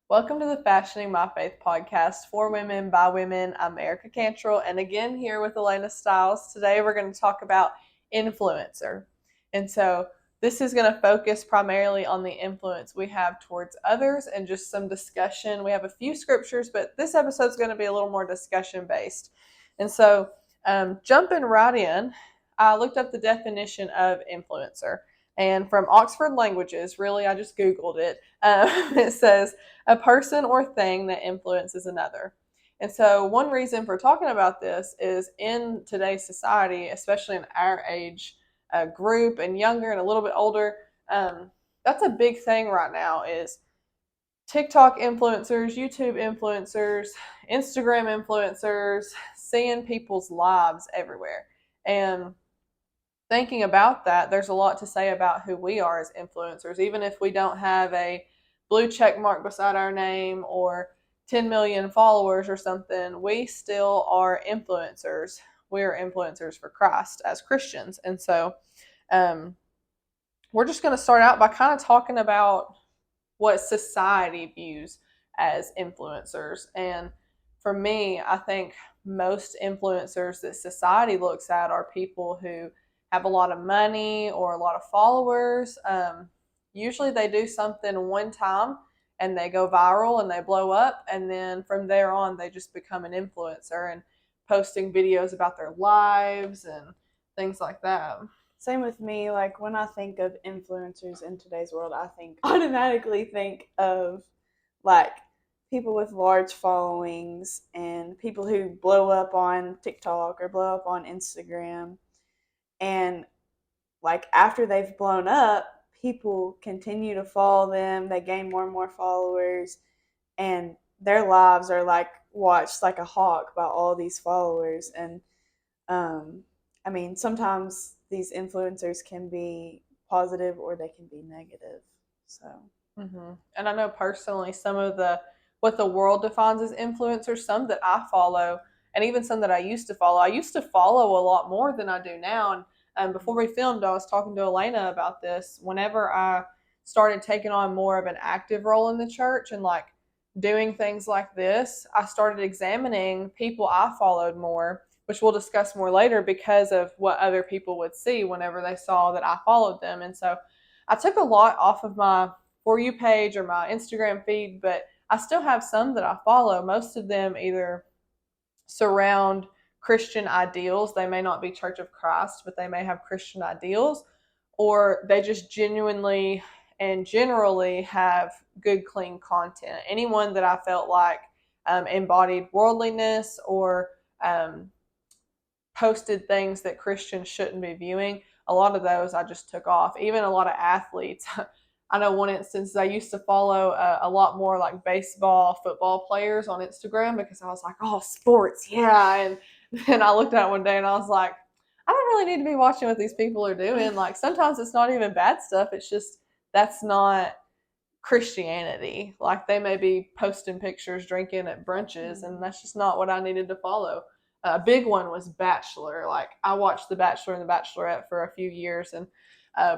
Welcome to the Fashioning My Faith podcast for women by women. I'm Erica Cantrell, and again here with Elena Stiles. Today we're going to talk about influencer. And so this is going to focus primarily on the influence we have towards others and just some discussion. We have a few scriptures, but this episode is going to be a little more discussion based. And so jumping right in, I looked up the definition of influencer. And from Oxford Languages, really, I just Googled it. It says, a person or thing that influences another. And so, one reason for talking about this is in today's society, especially in our age group and younger and a little bit older, that's a big thing right now is TikTok influencers, YouTube influencers, Instagram influencers, seeing people's lives everywhere. And thinking about that, there's a lot to say about who we are as influencers, even if we don't have a blue check mark beside our name or 10 million followers or something, we still are influencers. We are influencers for Christ as Christians. And so um, we're just going to start out by kind of talking about what society views as influencers. And for me, I think most influencers that society looks at are people who have a lot of money or a lot of followers. Usually they do something one time and they go viral and they blow up. And then from there on, they just become an influencer and posting videos about their lives and things like that. Same with me. Like when I think of influencers in today's world, I think automatically think of like people with large followings and people who blow up on TikTok or blow up on Instagram. And like after they've blown up, people continue to follow them. They gain more and more followers, and their lives are like watched like a hawk by all these followers. And um, I mean, sometimes these influencers can be positive or they can be negative. So, And I know personally some of the what the world defines as influencers, some that I follow, and even some that I used to follow. I used to follow a lot more than I do now. And before we filmed, I was talking to Elena about this. Whenever I started taking on more of an active role in the church and like doing things like this, I started examining people I followed more, which we'll discuss more later because of what other people would see whenever they saw that I followed them. And so I took a lot off of my For You page or my Instagram feed, but I still have some that I follow. Most of them either surround Christian ideals. They may not be Church of Christ, but they may have Christian ideals, or they just genuinely and generally have good, clean content. Anyone that I felt like embodied worldliness or um, posted things that Christians shouldn't be viewing, a lot of those I just took off. Even a lot of athletes. I know one instance I used to follow a lot more like baseball, football players on Instagram because I was like, oh, sports, yeah. And then I looked at it one day and I was like, I don't really need to be watching what these people are doing. Like sometimes it's not even bad stuff. It's just that's not Christianity. Like they may be posting pictures drinking at brunches, and that's just not what I needed to follow. A big one was Bachelor. Like I watched The Bachelor and The Bachelorette for a few years, and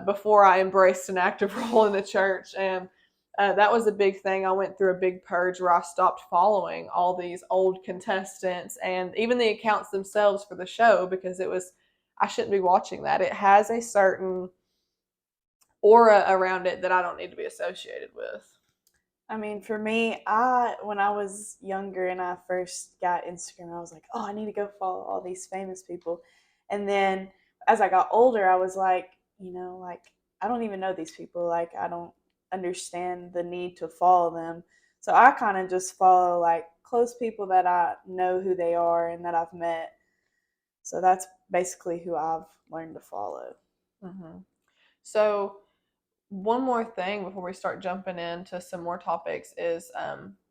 before I embraced an active role in the church, and that was a big thing. I went through a big purge where I stopped following all these old contestants and even the accounts themselves for the show because it was I shouldn't be watching that. It has a certain aura around it that I don't need to be associated with. I mean, for me, I when I was younger and I first got Instagram, I was like, oh, I need to go follow all these famous people. And then as I got older, I was like, like I don't even know these people. Like I don't understand the need to follow them. So I kind of just follow like close people that I know who they are and that I've met. So that's basically who I've learned to follow. Mm-hmm. So one more thing before we start jumping into some more topics is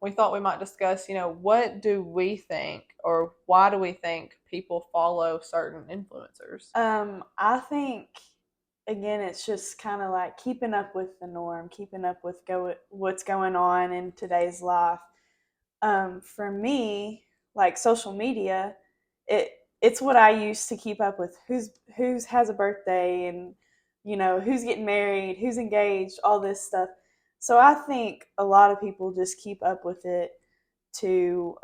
we thought we might discuss, what do we think or why do we think people follow certain influencers? I think again, it's just kind of like keeping up with the norm, keeping up with what's going on in today's life. For me, like social media, it it's what I use to keep up with who's has a birthday and who's getting married, who's engaged, all this stuff. So I think a lot of people just keep up with it to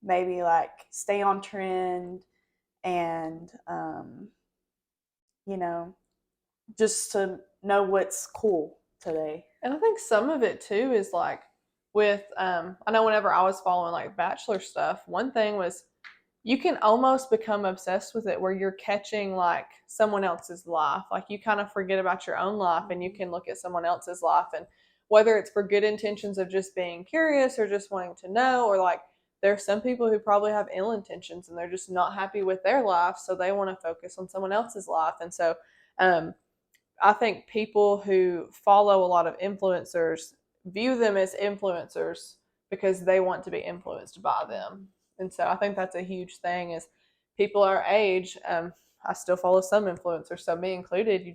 maybe like stay on trend and you know, just to know what's cool today. And I think some of it too is like with I know whenever I was following like bachelor stuff, one thing was you can almost become obsessed with it where you're catching like someone else's life. Like you kind of forget about your own life and you can look at someone else's life, and whether it's for good intentions of just being curious or just wanting to know, or like there's some people who probably have ill intentions and they're just not happy with their life, so they want to focus on someone else's life. And so um, I think people who follow a lot of influencers view them as influencers because they want to be influenced by them. And so I think that's a huge thing is people our age, I still follow some influencers, so me included,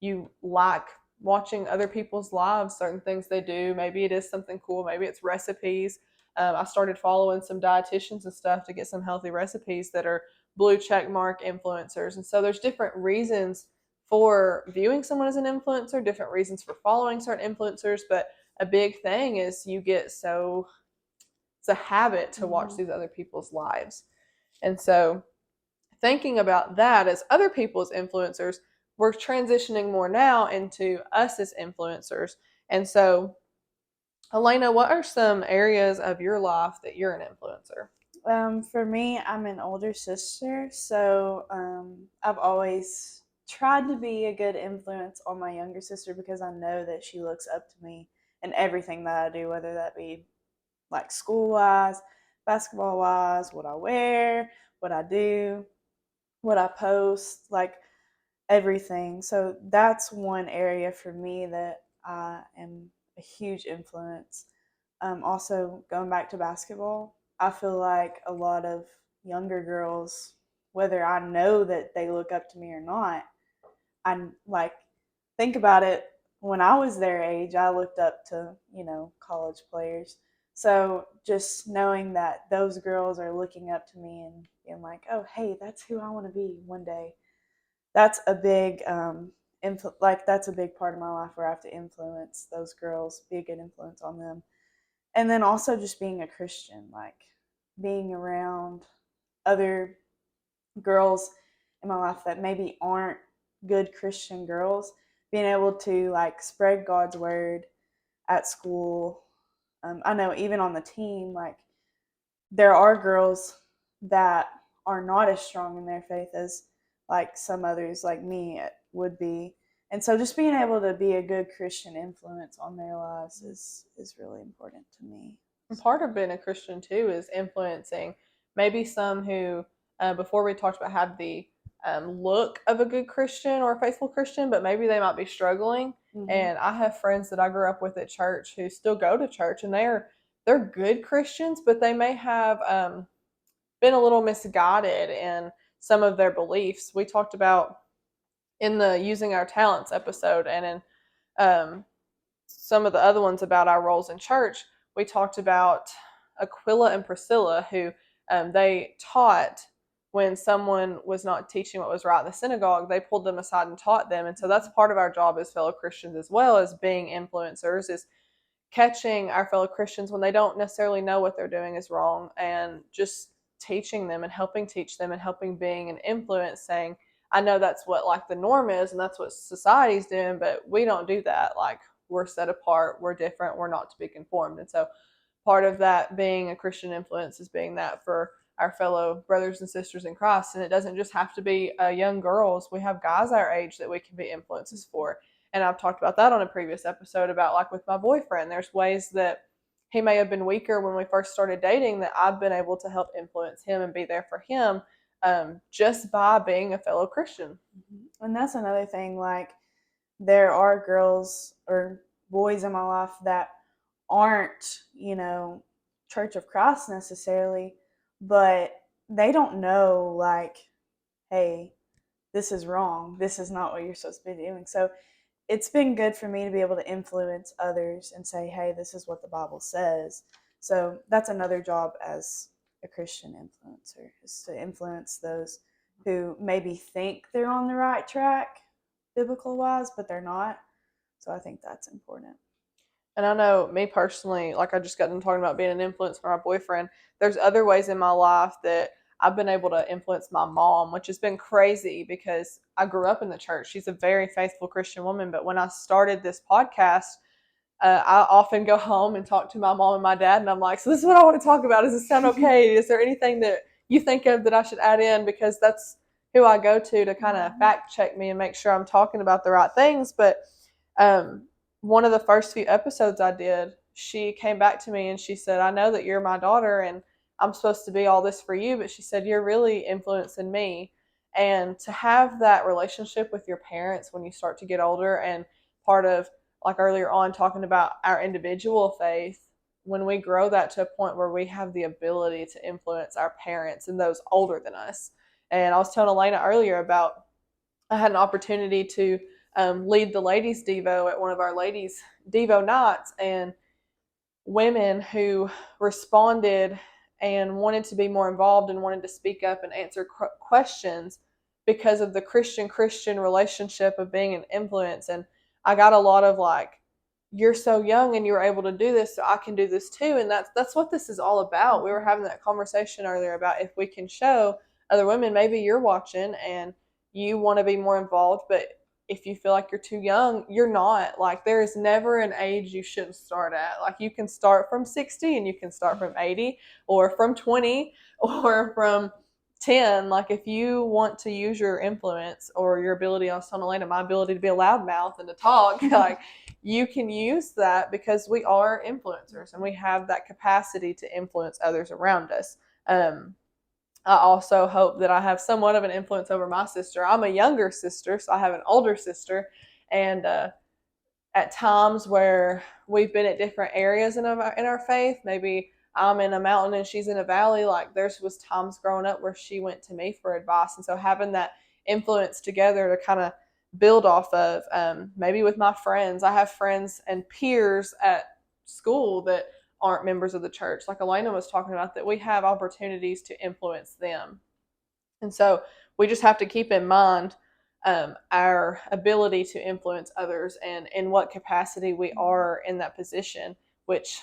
you like watching other people's lives, certain things they do. Maybe it is something cool, maybe it's recipes. I started following some dietitians and stuff to get some healthy recipes that are blue check mark influencers. And so there's different reasons for viewing someone as an influencer, different reasons for following certain influencers. But a big thing is you get so, it's a habit to watch these other people's lives. And so thinking about that as other people's influencers, we're transitioning more now into us as influencers. And so, Elena, what are some areas of your life that you're an influencer? For me, I'm an older sister, so I've always tried to be a good influence on my younger sister because I know that she looks up to me in everything that I do, whether that be like school wise, basketball wise, what I wear, what I do, what I post, like everything. So that's one area for me that I am a huge influence. Also, going back to basketball, I feel like a lot of younger girls, whether I know that they look up to me or not, I like think about it. When I was their age, I looked up to, college players. So just knowing that those girls are looking up to me and being like, oh, hey, that's who I want to be one day. That's a big, that's a big part of my life where I have to influence those girls, be a good influence on them. And then also just being a Christian, like being around other girls in my life that maybe aren't good Christian girls, being able to like spread God's word at school. I know even on the team, like there are girls that are not as strong in their faith as like some others like me would be. And so just being able to be a good Christian influence on their lives is really important to me. And part of being a Christian too is influencing maybe some who, before we talked about, have the look of a good Christian or a faithful Christian, but maybe they might be struggling. Mm-hmm. And I have friends that I grew up with at church who still go to church, and they're good Christians, but they may have been a little misguided in some of their beliefs. We talked about in the using our talents episode, and in some of the other ones about our roles in church, we talked about Aquila and Priscilla, who they taught when someone was not teaching what was right in the synagogue, they pulled them aside and taught them. And so that's part of our job as fellow Christians as well as being influencers, is catching our fellow Christians when they don't necessarily know what they're doing is wrong, and just teaching them and helping teach them and helping being an influence, saying, I know that's what like the norm is and that's what society's doing, but we don't do that. Like we're set apart, we're different, we're not to be conformed. And so part of that being a Christian influence is being that for our fellow brothers and sisters in Christ. And it doesn't just have to be young girls. We have guys our age that we can be influences for. And I've talked about that on a previous episode about like with my boyfriend. There's ways that he may have been weaker when we first started dating that I've been able to help influence him and be there for him, just by being a fellow Christian. And that's another thing. Like there are girls or boys in my life that aren't, Church of Christ necessarily, but they don't know, like, hey, this is wrong. This is not what you're supposed to be doing. So it's been good for me to be able to influence others and say, hey, this is what the Bible says. So that's another job as a Christian influencer, is to influence those who maybe think they're on the right track biblical wise, but they're not. So I think that's important. And I know me personally, like I just got done talking about being an influence for my boyfriend. There's other ways in my life that I've been able to influence my mom, which has been crazy because I grew up in the church. She's a very faithful Christian woman. But when I started this podcast, I often go home and talk to my mom and my dad, and I'm like, so this is what I want to talk about. Does it sound okay? Is there anything that you think of that I should add in? Because that's who I go to kind of fact check me and make sure I'm talking about the right things. But um, one of the first few episodes I did, she came back to me and she said, I know that you're my daughter and I'm supposed to be all this for you, but she said, you're really influencing me. And to have that relationship with your parents when you start to get older, and part of, like earlier on, talking about our individual faith, when we grow that to a point where we have the ability to influence our parents and those older than us. And I was telling Elena earlier about, I had an opportunity to lead the ladies Devo at one of our ladies Devo nights, and women who responded and wanted to be more involved and wanted to speak up and answer questions because of the Christian relationship of being an influence. And I got a lot of like, you're so young and you were able to do this, so I can do this too. And that's what this is all about. We were having that conversation earlier about if we can show other women, maybe you're watching and you want to be more involved, but if you feel like you're too young, you're not. Like, there is never an age you shouldn't start at. Like, you can start from 60 and you can start from 80 or from 20 or from 10. Like, if you want to use your influence or your ability, I was telling Elena, my ability to be a loudmouth and to talk, like, you can use that because we are influencers and we have that capacity to influence others around us. I also hope that I have somewhat of an influence over my sister. I'm a younger sister, so I have an older sister. And at times where we've been at different areas in our faith, maybe I'm in a mountain and she's in a valley, like there was times growing up where she went to me for advice. And so having that influence together to kind of build off of, maybe with my friends, I have friends and peers at school that aren't members of the church, like Elena was talking about, that we have opportunities to influence them. And so we just have to keep in mind our ability to influence others and in what capacity we are in that position, which,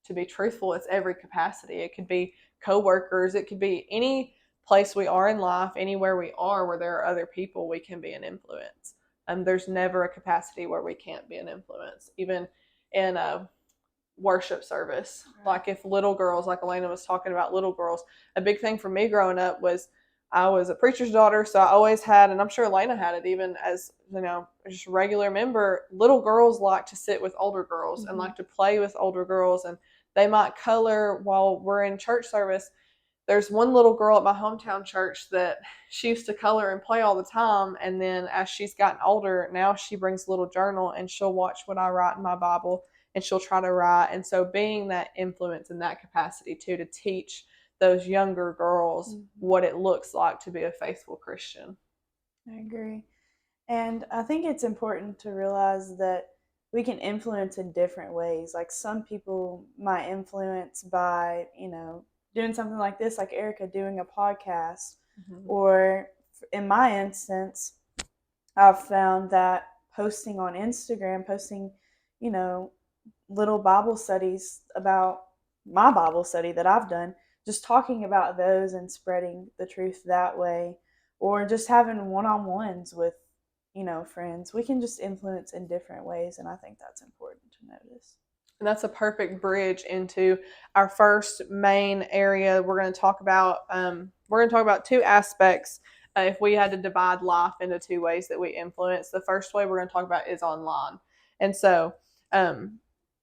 to be truthful, it's every capacity. It could be coworkers, it could be any place we are in life, anywhere we are where there are other people, we can be an influence. There's never a capacity where we can't be an influence, even in a worship service. Like if little girls, like Elena was talking about little girls, a big thing for me growing up was I was a preacher's daughter, so I always had, and I'm sure Elena had it even as, just a regular member, little girls like to sit with older girls and like to play with older girls, and they might color while we're in church service. There's one little girl at my hometown church that she used to color and play all the time, and then as she's gotten older, now she brings a little journal and she'll watch what I write in my Bible and she'll try to write. And so being that influence in that capacity too, to teach those younger girls what it looks like to be a faithful Christian. I agree. And I think it's important to realize that we can influence in different ways. Like some people might influence by, doing something like this, like Erica doing a podcast. Or in my instance, I've found that posting on Instagram, posting, little Bible studies about my Bible study that I've done, just talking about those and spreading the truth that way, or just having one-on-ones with, friends. We can just influence in different ways, and I think that's important to notice. And that's a perfect bridge into our first main area. We're going to talk about two aspects. If we had to divide life into two ways that we influence, the first way we're going to talk about is online. And so,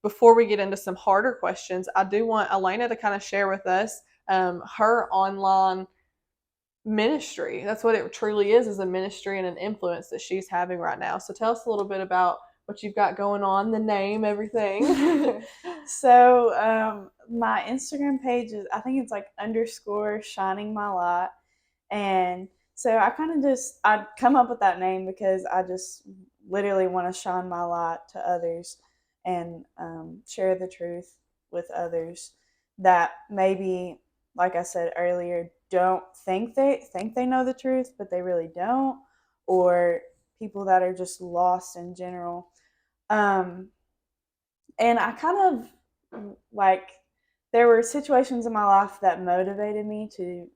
before we get into some harder questions, I do want Elena to kind of share with us her online ministry. That's what it truly is a ministry and an influence that she's having right now. So tell us a little bit about what you've got going on, the name, everything. So my Instagram page is, I think it's like _ShiningMyLight. And so I come up with that name because I just literally want to shine my light to others and share the truth with others that maybe, like I said earlier, don't think they know the truth, but they really don't, or people that are just lost in general. Um, and I kind of like, there were situations in my life that motivated me to,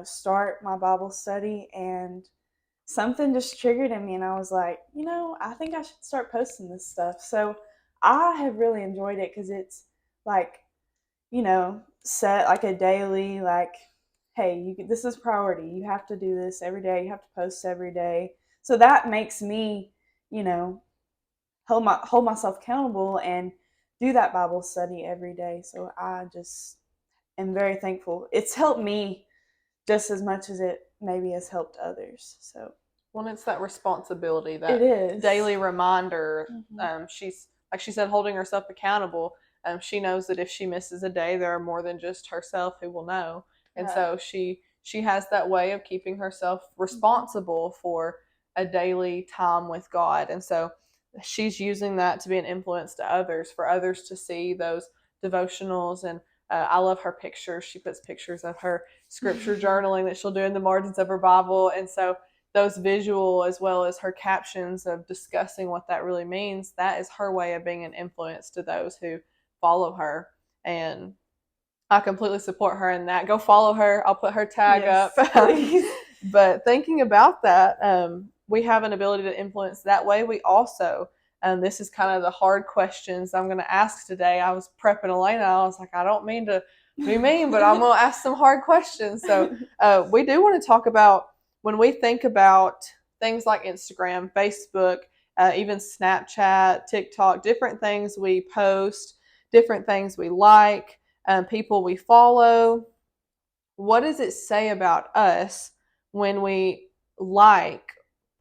start my Bible study, and something just triggered in me, and I was like, I think I should start posting this stuff. So I have really enjoyed it because it's like, set like a daily, like, hey, this is priority. You have to do this every day. You have to post every day. So that makes me, you know, hold myself accountable and do that Bible study every day. So I just am very thankful. It's helped me just as much as it maybe has helped others. So Well, it's that responsibility, it that is. daily reminder. Mm-hmm. She's, like she said, holding herself accountable. She knows that if she misses a day, there are more than just herself who will know, and Right. so she has that way of keeping herself responsible for a daily time with God, and so she's using that to be an influence to others, for others to see those devotionals. And I love her pictures. She puts pictures of her scripture journaling that she'll do in the margins of her Bible, and so those visual as well as her captions of discussing what that really means, that is her way of being an influence to those who follow her. And I completely support her in that. Go follow her. I'll put her tag Yes, up. please. But thinking about that, we have an ability to influence that way. We also, this is kind of the hard questions I'm going to ask today. I was prepping Elena. I was like, I don't mean to be mean, but I'm going to ask some hard questions. So we do want to talk about, when we think about things like Instagram, Facebook, even Snapchat, TikTok, different things we post, different things we like, people we follow. What does it say about us when we like,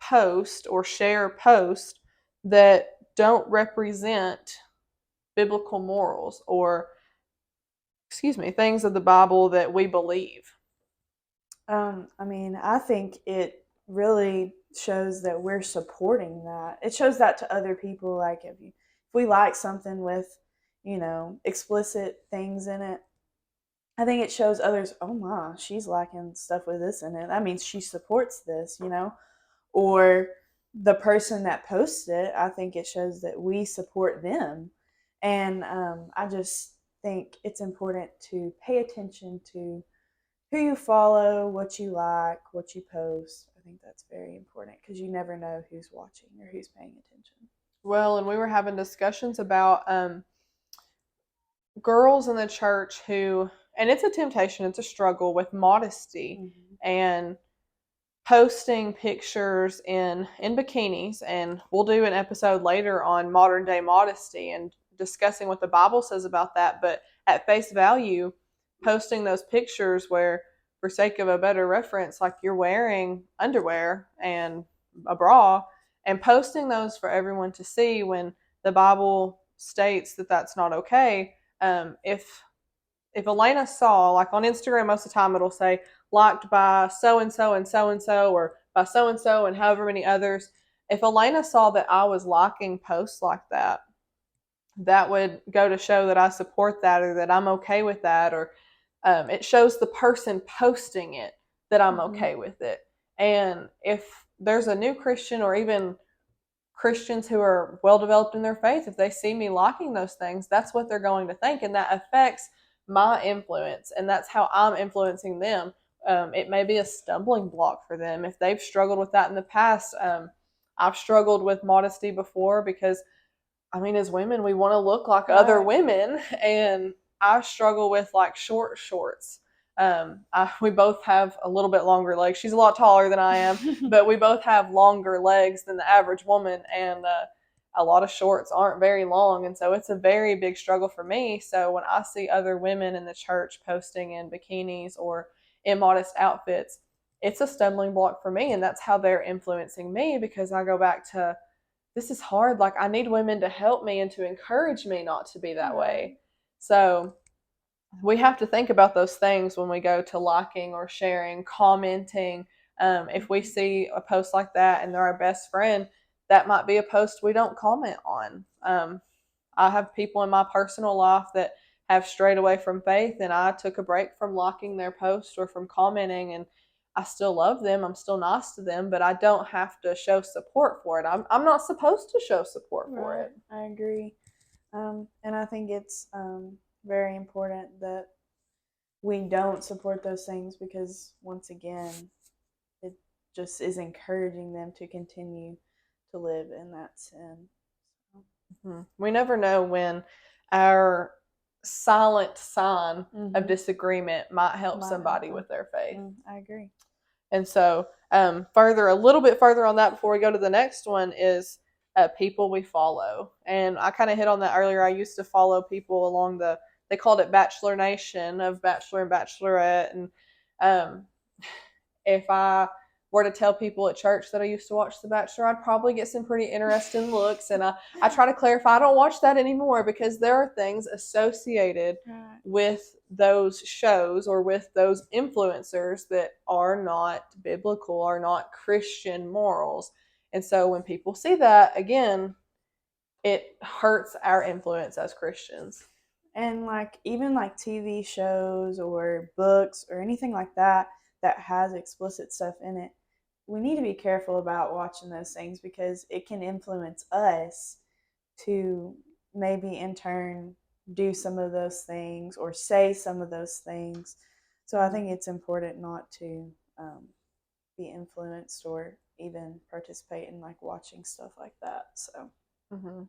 post, or share posts that don't represent biblical morals, or, excuse me, things of the Bible that we believe? I mean, I think it really shows that we're supporting that. It shows that to other people. Like if we like something with, explicit things in it, I think it shows others, oh my, she's liking stuff with this in it. That means she supports this. Or the person that posts it, I think it shows that we support them. And I just think it's important to pay attention to who you follow, what you like, what you post. I think that's very important because you never know who's watching or who's paying attention. Well, and we were having discussions about girls in the church who, and it's a temptation, it's a struggle with modesty Mm-hmm. and posting pictures in bikinis. And we'll do an episode later on modern day modesty and discussing what the Bible says about that. But at face value, posting those pictures where, for sake of a better reference, like you're wearing underwear and a bra, and posting those for everyone to see, when the Bible states that that's not okay. If Elena saw, like on Instagram, most of the time it'll say liked by so and so and so and so, or by so and however many others. If Elena saw that I was liking posts like that, that would go to show that I support that, or that I'm okay with that, or it shows the person posting it that I'm Mm-hmm. okay with it. And if there's a new Christian, or even Christians who are well developed in their faith, if they see me liking those things, that's what they're going to think, and that affects my influence, and that's how I'm influencing them. It may be a stumbling block for them if they've struggled with that in the past. I've struggled with modesty before because, I mean, as women, we want to look like other Right. women, and I struggle with like short shorts. We both have a little bit longer legs. She's a lot taller than I am, but we both have longer legs than the average woman, and a lot of shorts aren't very long, and so it's a very big struggle for me. So when I see other women in the church posting in bikinis or immodest outfits, it's a stumbling block for me, and that's how they're influencing me, because I go back to, this is hard. Like, I need women to help me and to encourage me not to be that Right. way. So we have to think about those things when we go to liking or sharing, commenting. If we see a post like that and they're our best friend, that might be a post we don't comment on. I have people in my personal life that have strayed away from faith, and I took a break from liking their post or from commenting. And I still love them. I'm still nice to them, but I don't have to show support for it. I'm not supposed to show support for Right. it. I agree. And I think it's very important that we don't support those things because, once again, it just is encouraging them to continue to live in that sin. We never know when our silent sign of Mhm. disagreement might help Might somebody happen. with their faith. I agree. And so, a little bit further on that before we go to the next one is people we follow. And I kind of hit on that earlier. I used to follow people along they called it Bachelor Nation of Bachelor and Bachelorette. And um, if I were to tell people at church that I used to watch The Bachelor, I'd probably get some pretty interesting looks. And I try to clarify I don't watch that anymore because there are things associated with those shows or with those influencers that are not biblical, are not Christian morals. And so when people see that, again, it hurts our influence as Christians. And like even like TV shows or books or anything like that that has explicit stuff in it, we need to be careful about watching those things because it can influence us to maybe in turn do some of those things or say some of those things. So I think it's important not to be influenced or even participate in like watching stuff like that. So. Mm-hmm.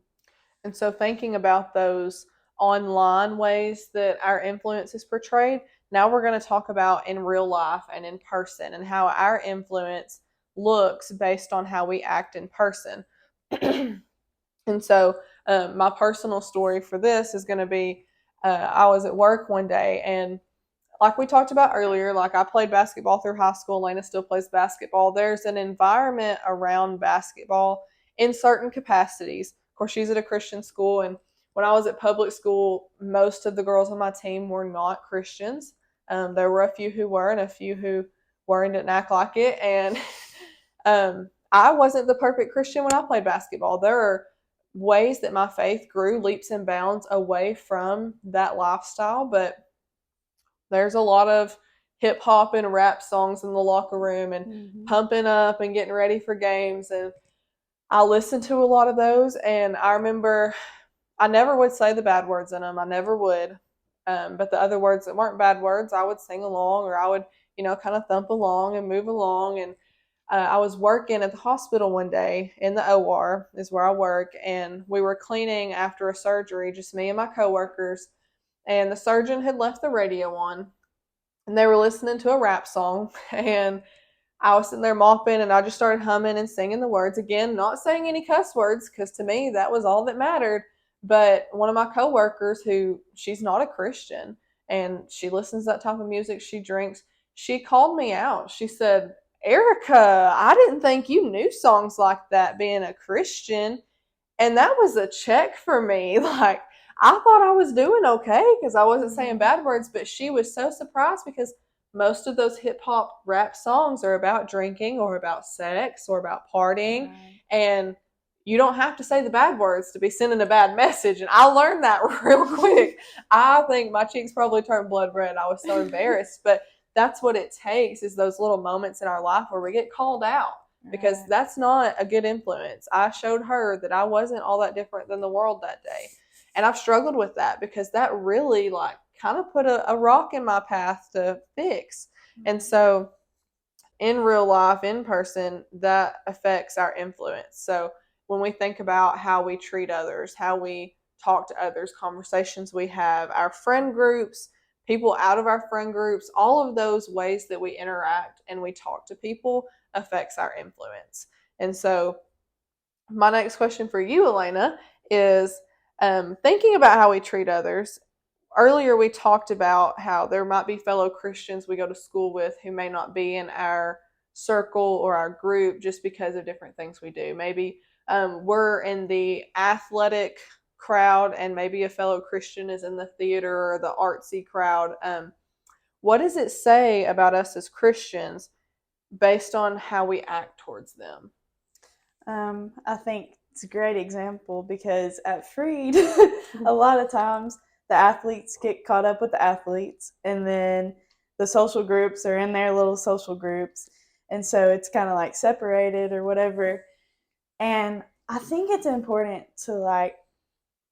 And so, thinking about those online ways that our influence is portrayed, now we're going to talk about in real life and in person and how our influence looks based on how we act in person. And so, my personal story for this is going to be I was at work one day, and like we talked about earlier, like I played basketball through high school. Lena still plays basketball. There's an environment around basketball in certain capacities. Of course, she's at a Christian school, and when I was at public school, most of the girls on my team were not Christians. There were a few who were, and a few who were and didn't act like it. And I wasn't the perfect Christian when I played basketball. There are ways that my faith grew leaps and bounds away from that lifestyle, but there's a lot of hip hop and rap songs in the locker room and pumping up and getting ready for games. And I listened to a lot of those. And I remember I never would say the bad words in them. I never would. But the other words that weren't bad words, I would sing along or I would, kind of thump along and move along. And I was working at the hospital one day in the OR is where I work. And we were cleaning after a surgery, just me and my coworkers. And the surgeon had left the radio on and they were listening to a rap song. And I was sitting there mopping and I just started humming and singing the words again, not saying any cuss words because to me that was all that mattered. But one of my coworkers, who she's not a Christian and she listens to that type of music, she drinks, she called me out. She said, "Erica, I didn't think you knew songs like that being a Christian." And that was a check for me. Like, I thought I was doing okay because I wasn't saying bad words, but she was so surprised because most of those hip hop rap songs are about drinking or about sex or about partying. Right. And you don't have to say the bad words to be sending a bad message. And I learned that real quick. I think my cheeks probably turned blood red. I was so embarrassed. But that's what it takes is those little moments in our life where we get called out because that's not a good influence. I showed her that I wasn't all that different than the world that day. And I've struggled with that because that really like kind of put a rock in my path to fix. And so in real life, in person, that affects our influence. So when we think about how we treat others, how we talk to others, conversations we have, our friend groups, people out of our friend groups, all of those ways that we interact and we talk to people affects our influence. And so my next question for you, Elena, is thinking about how we treat others. Earlier, we talked about how there might be fellow Christians we go to school with who may not be in our circle or our group just because of different things we do. Maybe we're in the athletic crowd and maybe a fellow Christian is in the theater or the artsy crowd. What does it say about us as Christians based on how we act towards them? I think it's a great example because at Freed, a lot of times the athletes get caught up with the athletes, and then the social groups are in their little social groups. And so it's kind of like separated or whatever. And I think it's important to like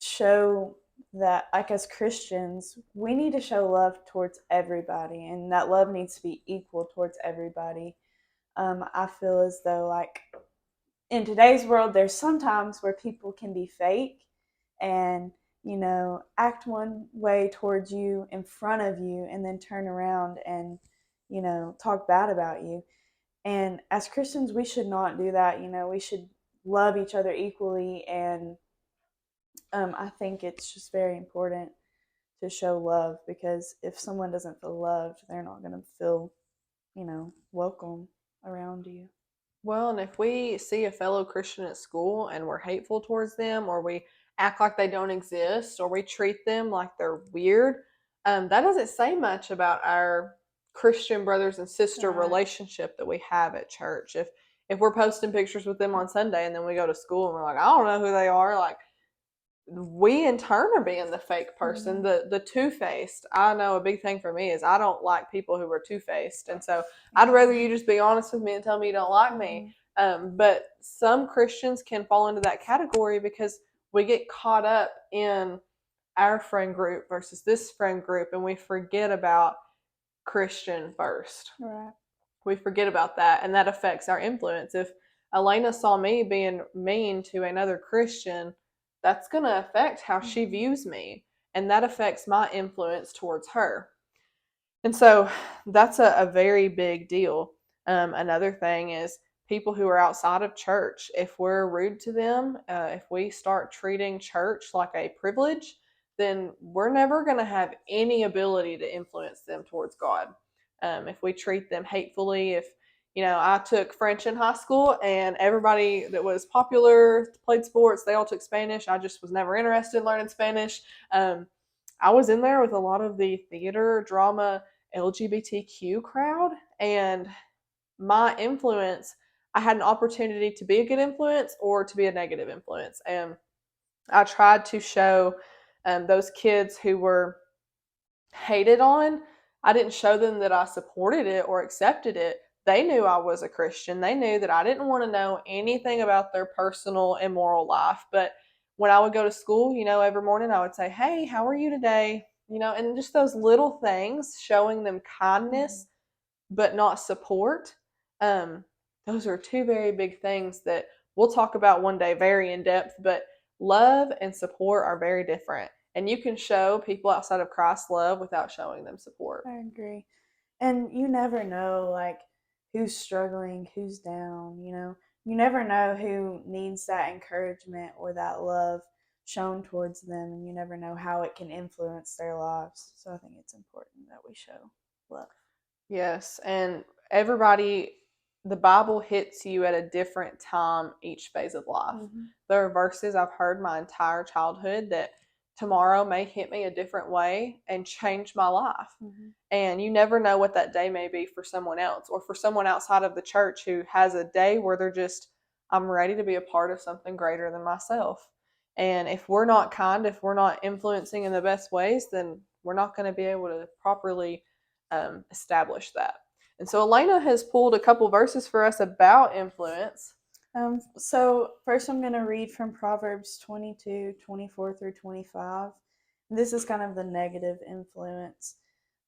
show that, like, as Christians, we need to show love towards everybody, and that love needs to be equal towards everybody. I feel as though, like, in today's world, there's sometimes where people can be fake and, act one way towards you in front of you and then turn around and, talk bad about you. And as Christians, we should not do that. We should love each other equally. And I think it's just very important to show love, because if someone doesn't feel loved, they're not going to feel, welcome around you. Well, and if we see a fellow Christian at school and we're hateful towards them, or we act like they don't exist, or we treat them like they're weird, that doesn't say much about our Christian brothers and sister Right. relationship that we have at church. If we're posting pictures with them on Sunday and then we go to school and we're like, I don't know who they are, like, we in turn are being the fake person, the two-faced. I know a big thing for me is I don't like people who are two-faced, and so I'd rather you just be honest with me and tell me you don't like me. But some Christians can fall into that category because we get caught up in our friend group versus this friend group, and we forget about Christian first. Right. We forget about that, and that affects our influence. If Elena saw me being mean to another Christian, that's going to affect how she views me, and that affects my influence towards her. And so that's a very big deal. Another thing is people who are outside of church. If we're rude to them, if we start treating church like a privilege, then we're never going to have any ability to influence them towards God. If we treat them hatefully, if I took French in high school and everybody that was popular played sports, they all took Spanish. I just was never interested in learning Spanish. I was in there with a lot of the theater, drama, LGBTQ crowd, and my influence, I had an opportunity to be a good influence or to be a negative influence. And I tried to show those kids who were hated on, I didn't show them that I supported it or accepted it. They knew I was a Christian. They knew that I didn't want to know anything about their personal immoral life. But when I would go to school, every morning I would say, hey, how are you today? And just those little things, showing them kindness, but not support. Those are two very big things that we'll talk about one day very in depth, but love and support are very different. And you can show people outside of Christ's love without showing them support. I agree. And you never know, like, who's struggling, who's down, You never know who needs that encouragement or that love shown towards them, and you never know how it can influence their lives. So I think it's important that we show love. Yes, and everybody, the Bible hits you at a different time each phase of life. There are verses I've heard my entire childhood that tomorrow may hit me a different way and change my life. And you never know what that day may be for someone else, or for someone outside of the church who has a day where they're just, I'm ready to be a part of something greater than myself. And if we're not kind, if we're not influencing in the best ways, then we're not going to be able to properly establish that. And so Elena has pulled a couple verses for us about influence. So first I'm going to read from Proverbs 22:24-25. This is kind of the negative influence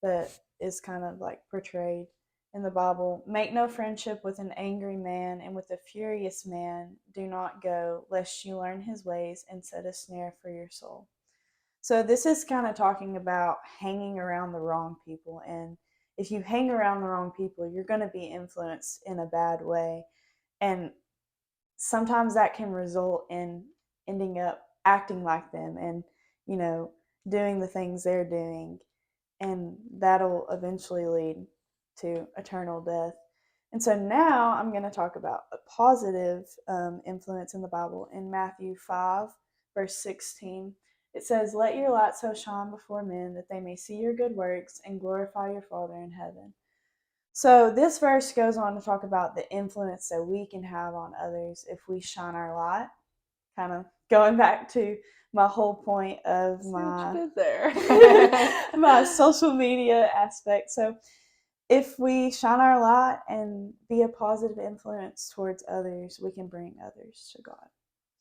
that is kind of like portrayed in the Bible. Make no friendship with an angry man, and with a furious man do not go, lest you learn his ways and set a snare for your soul. So this is kind of talking about hanging around the wrong people. And if you hang around the wrong people, you're going to be influenced in a bad way. And sometimes that can result in ending up acting like them and, doing the things they're doing. And that'll eventually lead to eternal death. And so now I'm going to talk about a positive influence in the Bible. In Matthew 5, verse 16, it says, let your light so shine before men that they may see your good works and glorify your Father in heaven. So this verse goes on to talk about the influence that we can have on others if we shine our light. Kind of going back to my whole point of my social media aspect. So if we shine our light and be a positive influence towards others, we can bring others to God.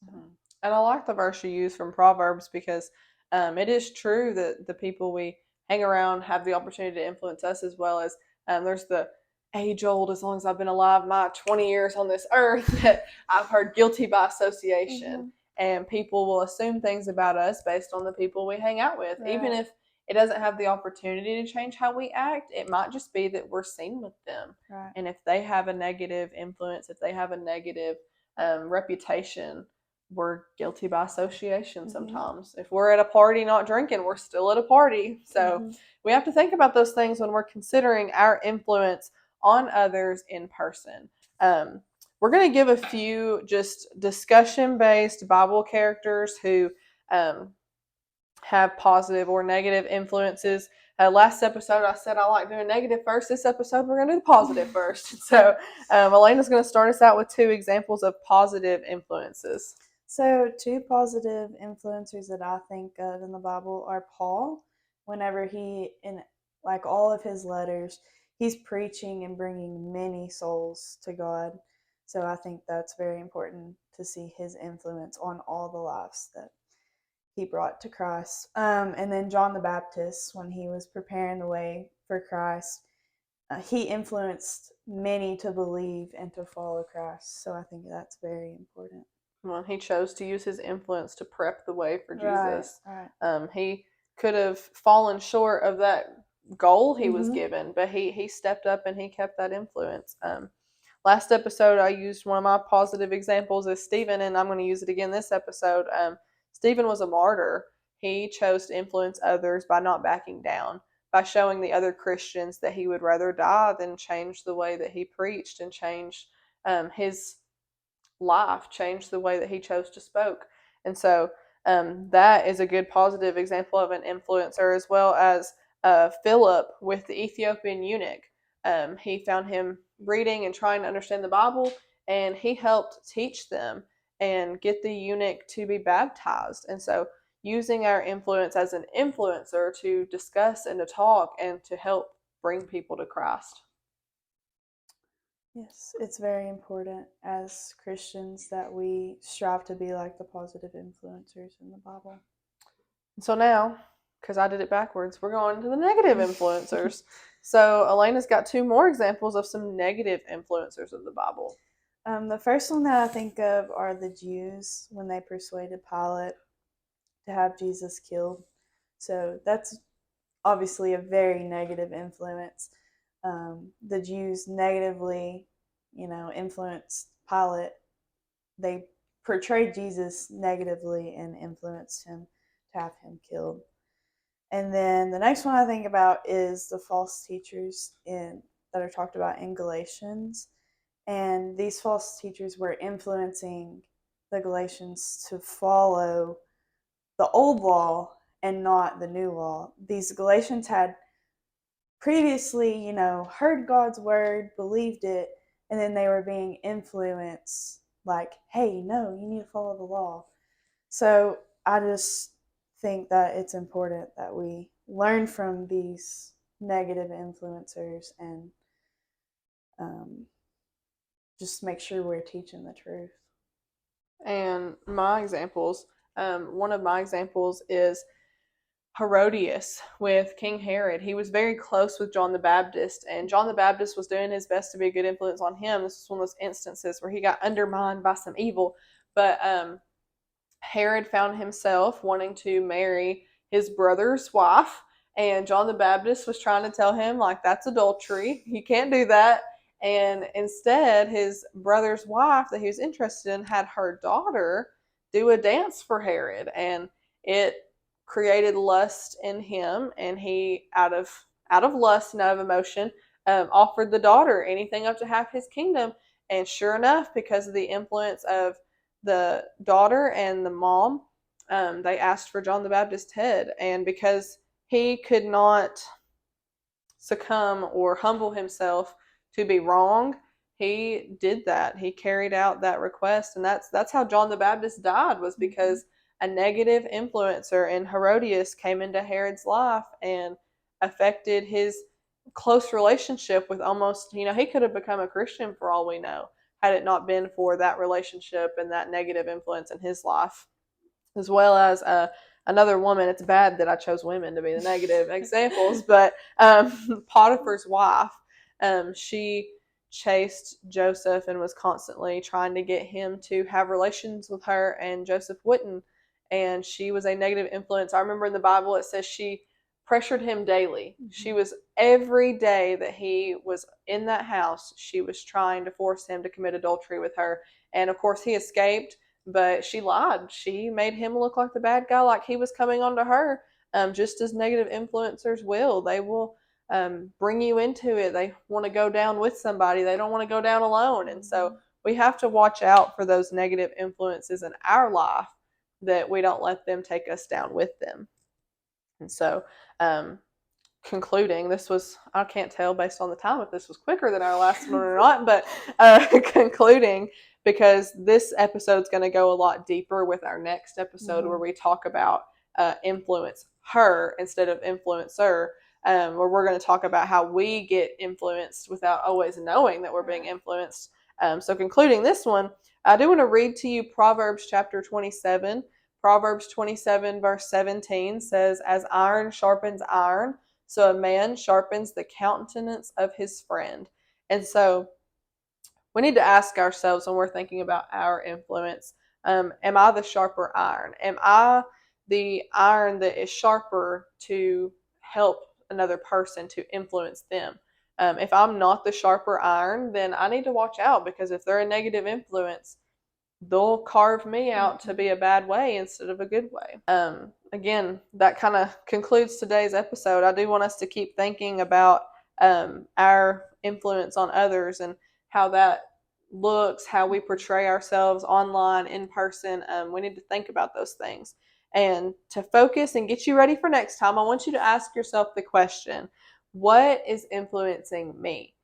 Mm-hmm. And I like the verse you use from Proverbs because it is true that the people we hang around have the opportunity to influence us, as well as there's the age old, as long as I've been alive, my 20 years on this earth, that I've heard guilty by association. Mm-hmm. And people will assume things about us based on the people we hang out with. Right. Even if it doesn't have the opportunity to change how we act, it might just be that we're seen with them. Right. And if they have a negative influence, if they have a negative reputation, we're guilty by association sometimes. If we're at a party not drinking, we're still at a party. So we have to think about those things when we're considering our influence on others in person. We're going to give a few just discussion-based Bible characters who have positive or negative influences. Last episode, I said I like doing negative first. This episode, we're going to do the positive first. So Elena's going to start us out with 2 examples of positive influences. So 2 positive influencers that I think of in the Bible are Paul. Whenever he, in like all of his letters, he's preaching and bringing many souls to God. So I think that's very important to see his influence on all the lives that he brought to Christ. And then John the Baptist, when he was preparing the way for Christ, he influenced many to believe and to follow Christ. So I think that's very important. Well, he chose to use his influence to prep the way for Jesus. Right. He could have fallen short of that goal he was given, but he stepped up and he kept that influence. Last episode, I used one of my positive examples as Stephen, and I'm going to use it again this episode. Stephen was a martyr. He chose to influence others by not backing down, by showing the other Christians that he would rather die than change the way that he preached and change his life, changed the way that he chose to spoke. And so that is a good positive example of an influencer, as well as Philip with the Ethiopian eunuch. He found him reading and trying to understand the Bible, and he helped teach them and get the eunuch to be baptized. And so using our influence as an influencer to discuss and to talk and to help bring people to Christ. Yes, it's very important as Christians that we strive to be like the positive influencers in the Bible. So now, because I did it backwards, we're going to the negative influencers. So Elena's got 2 more examples of some negative influencers of the Bible. The first one that I think of are the Jews when they persuaded Pilate to have Jesus killed. So that's obviously a very negative influence. The Jews negatively, influenced Pilate. They portrayed Jesus negatively and influenced him to have him killed. And then the next one I think about is the false teachers that are talked about in Galatians. And these false teachers were influencing the Galatians to follow the old law and not the new law. These Galatians had previously, heard God's word, believed it, and then they were being influenced like, hey, no, you need to follow the law. So I just think that it's important that we learn from these negative influencers and just make sure we're teaching the truth. And my examples, one of my examples is Herodias with King Herod. He was very close with John the Baptist, and John the Baptist was doing his best to be a good influence on him. This was one of those instances where he got undermined by some evil. But Herod found himself wanting to marry his brother's wife, and John the Baptist was trying to tell him, like, that's adultery. You can't do that. And instead, his brother's wife that he was interested in had her daughter do a dance for Herod, and it created lust in him, and he, out of lust and out of emotion, offered the daughter anything up to half his kingdom. And sure enough, because of the influence of the daughter and the mom, they asked for John the Baptist's head. And because he could not succumb or humble himself to be wrong, he did that. He carried out that request, and that's how John the Baptist died, was because a negative influencer in Herodias came into Herod's life and affected his close relationship with almost, he could have become a Christian for all we know, had it not been for that relationship and that negative influence in his life, as well as another woman. It's bad that I chose women to be the negative examples, but Potiphar's wife, she chased Joseph and was constantly trying to get him to have relations with her, and Joseph wouldn't. And she was a negative influence. I remember in the Bible it says she pressured him daily. She was, every day that he was in that house, she was trying to force him to commit adultery with her. And of course, he escaped, but she lied. She made him look like the bad guy, like he was coming onto her. Just as negative influencers will. They will bring you into it. They want to go down with somebody. They don't want to go down alone. And so we have to watch out for those negative influences in our life, that we don't let them take us down with them. And so, concluding, this was, I can't tell based on the time if this was quicker than our last one or not, but concluding, because this episode is going to go a lot deeper with our next episode, where we talk about influence her instead of influencer, where we're going to talk about how we get influenced without always knowing that we're being influenced. So concluding this one, I do want to read to you Proverbs chapter 27. Proverbs 27 verse 17 says, "As iron sharpens iron, so a man sharpens the countenance of his friend." And so we need to ask ourselves when we're thinking about our influence, am I the sharper iron? Am I the iron that is sharper to help another person, to influence them? If I'm not the sharper iron, then I need to watch out, because if they're a negative influence, they'll carve me out to be a bad way instead of a good way. Again, that kind of concludes today's episode. I do want us to keep thinking about our influence on others and how that looks, how we portray ourselves online, in person. We need to think about those things. And to focus and get you ready for next time, I want you to ask yourself the question, what is influencing me?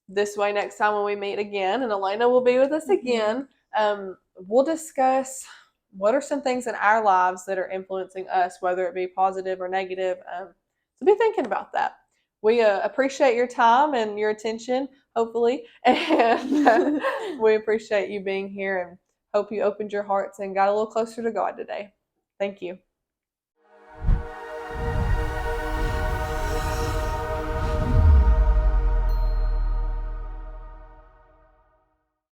This way, next time when we meet again, and Elena will be with us again, we'll discuss what are some things in our lives that are influencing us, whether it be positive or negative. So be thinking about that. We appreciate your time and your attention, hopefully, and we appreciate you being here, and hope you opened your hearts and got a little closer to God today. Thank you.